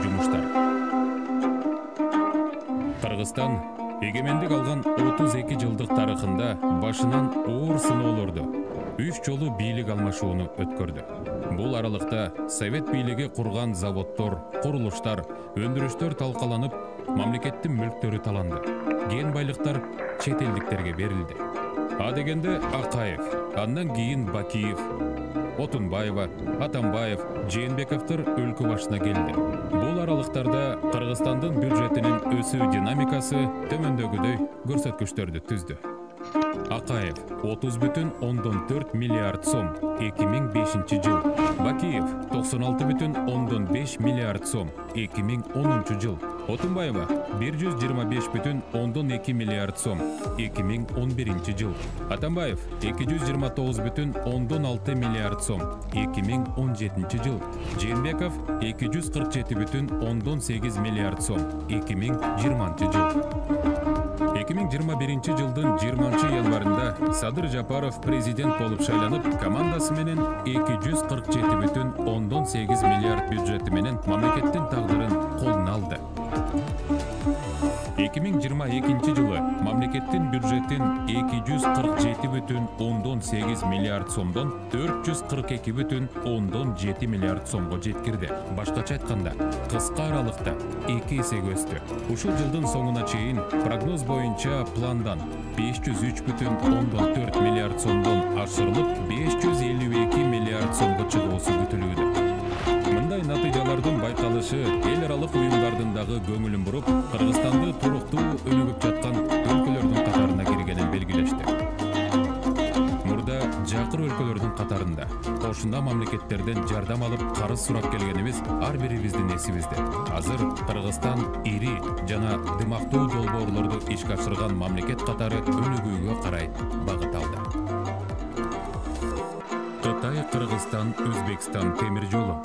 жумуштар. Кыргызстан эгемендик алган 32 жылдык тарыхында башынан оор сыноолорду, 3 жолу бийлик алмашууну өткөрдү. Бул аралыкта Совет бийлиги курган заводдор, курулуштар, өндүрүштөр талкаланып, мамлекеттин мүлктөрү таланды. Кен байлыктар чет элдиктерге берилди. А дегенде Акаев, андан кийин Бакиев, Отунбаева, Атамбаев, Жээнбековдор өлкө башына келди. Бул аралыктарда Кыргызстандын бюджетинин өсүү динамикасы төмөндөгүдөй көрсөткүчтөрдү түздү. Акаев 30,4 миллиард сом 2005 жыл. Бакиев 96,5 миллиард сом 2010 жыл. Отунбаева 125,2 миллиард сом 2011 жыл. Атамбаев 229,6 миллиард сом 2017 жыл. Жээнбеков 247,8 миллиард сом 2020 жыл. 2021 жылдын 20 январында Садыр Жапаров президент болуп шайланып, командасы менен 247,8 миллиард бюджети менен мамлекеттин тагдырын колуна алды. 2022 жылы мамлекеттин бюджетин 247,8 миллиард сомдон 442,7 миллиард сомго жеткирди. Башкача айтканда, кыска аралыкта 2 эсеге өстү. Ушул жылдын соңуна чейин прогноз боюнча пландан 503,4 миллиард сомдон ашырылып, 552 миллиард сомго чыгуусу күтүлүүдө. Мындай натыйжалардын байкалышы эл аралык уюмдардын дагы көңүлүн буруп, Кыргызстанды туруктуу өнүгүп жаткан өлкөлөрдүн катарына киргенин белгилешти. Мурда жакыр өлкөлөрдүн катарында кошуна мамлекеттерден жардам алып карыз сурап келгенибиз ар бирибиздин эсибизде. Азыр Кыргызстан ири жана дымактуу долбоорлорду ишке ашырган мамлекет катары өнүгүүгө карай багыт алды. Кытай-Кыргызстан, Өзбекстан темир жолу.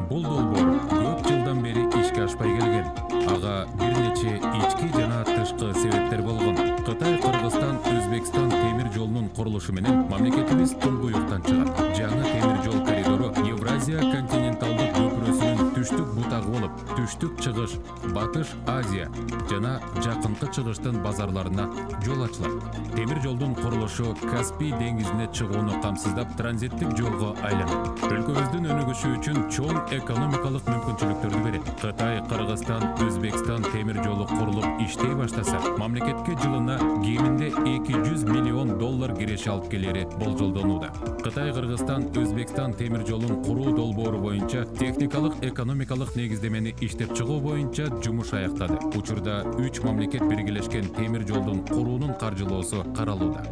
Бул долбоор көп жылдан бери ишке ашпай келген. Ага бир нече ички жана тышкы себептер болгон. Кытай-Кыргызстан, Өзбекстан темир жолунун курулушу менен мамлекетибиз туңгуюктан чыгат. Жаңы темир жол коридору Евразия континенталдык көпүрөсүнүн түштүк бутагы болуп, түштүк-чыгыш, батыш Азия жана жакынкы чыгыштын базарларына жол ачылат. Темир жолдун курулушу Каспий деңизине чыгууну камсыздап, транзиттик жолго айланат. Өлкөбүздүн өнүгүшү үчүн чоң экономикалык мүмкүнчүлүктөрдү берет. Кытай, Кыргызстан, Өзбекстан темир жолу курулуп иштей баштаса, мамлекетке жылына кеминде 200 миллион доллар киреше алып келери болжолдонууда. Кытай, Кыргызстан, Өзбекстан темир жолун куруу долбоору боюнча техникалык экономикалык негиздемени иштеп чыгуу боюнча жумуш аяктады. Учурда 3 мамлекет биргелешкен темир жолдун куруунун каржылоосу каралууда.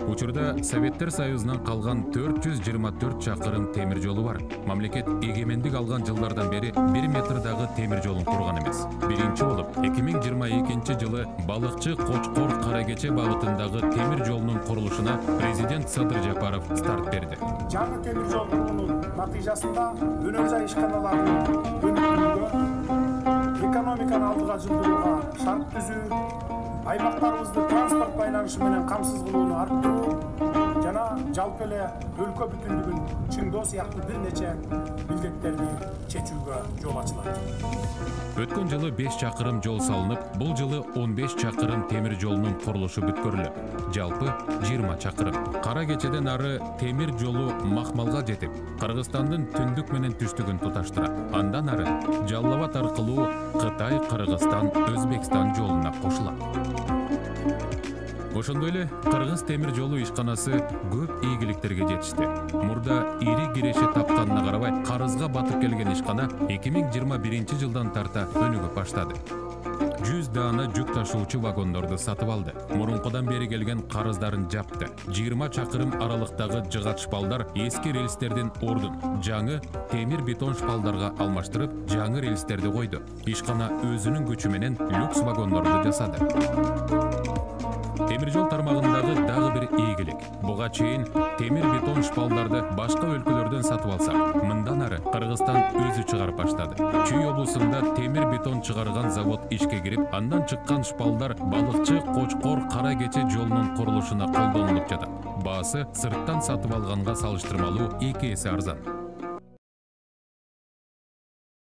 Учурда Советтер Союзунан калган 424 чакырым темир жолу бар. Мамлекет эгемендик алган жылдардан бери 1 метрдагы темир жолун курган эмес. Биринчи болуп 2022 жылы балыкчы Кочкор Каракече багытындагы темир жолунун курулушуна президент Садыр Жапаров старт берди. Жаңы темир жол курулуунун натыйжасында өнөр жай ишканаларын өнүктүрүүгө, экономиканы алдыга жылдырууга шарт түзүү, аймактарыбызды транспорт байланышы менен камсыз кылууну арттыруу жана жалпы эле өлкө бүтүндүгүн чыңдоо сыяктуу бир нече милдеттерди чечүүгө жол ачылат. Өткөн жылы 5 чакырым жол салынып, бул жылы 15 чакырым темир жолунун курулушу бүткөрүлөт. Жалпы 20 чакырым. Каракечеден ары темир жолу Махмалга жетип, Кыргызстандын түндүк менен түштүгүн туташтырат. Андан ары Жалал Абад аркылуу Кытай, Кыргызстан, Өзбекстан жолуна кошулат. Ошондой эле Кыргыз темир жолу ишканасы көп ийгиликтерге жетишти. Мурда ири киреше тапканына карабай, карызга батып келген ишкана 2021 жылдан тарта өнүгүп баштады. 100 даана жүк ташуучу вагондорду сатып алды. Мурункудан бери келген карыздарын жапты. 20 чакырым аралыктагы жыгач шпалдар эски рельстердин ордун жаңы темир бетон шпалдарга алмаштырып, жаңы рельстерди койду. Ишкана өзүнүн күчү менен люкс вагондорду жасады. Темир жол тармагындагы дагы бир ийгилик. Буга чейин темир бетон шпалдарды башка өлкөлөрдөн сатып алсак, мындан ары Кыргызстан өзү чыгарып баштады. Чүй облусунда темир бетон чыгарган завод ишке кирип, андан чыккан шпалдар балыкчы Кочкор Каракече жолунун курулушуна колдонулуп жатат. Баасы сырттан сатып алганга салыштырмалуу 2 эсе арзан.